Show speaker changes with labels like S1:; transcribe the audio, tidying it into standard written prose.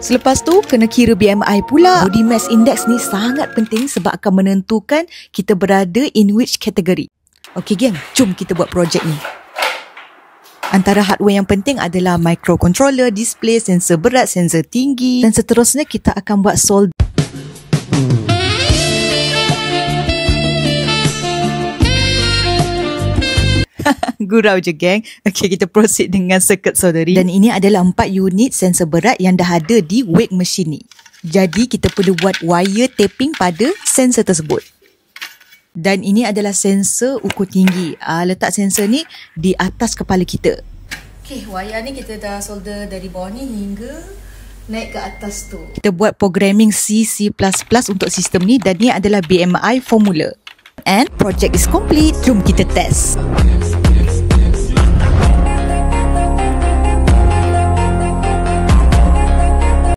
S1: Selepas tu, kena kira BMI pula. Body Mass Index ni sangat penting sebab akan menentukan kita berada in which category. Okey geng, jom kita buat projek ni. Antara hardware yang penting adalah microcontroller, display, sensor berat, sensor tinggi dan seterusnya kita akan buat solder. Gurau je geng. Okay, kita proceed dengan circuit soldering. Dan ini adalah 4 unit sensor berat yang dah ada di wake machine ni. Jadi kita perlu buat wire taping pada sensor tersebut. Dan ini adalah sensor ukur tinggi. Letak sensor ni di atas kepala kita. Okay, wire ni kita dah solder dari bawah ni hingga naik ke atas tu. Kita buat programming C++ untuk sistem ni dan ni adalah BMI formula. And project is complete. Jom kita test.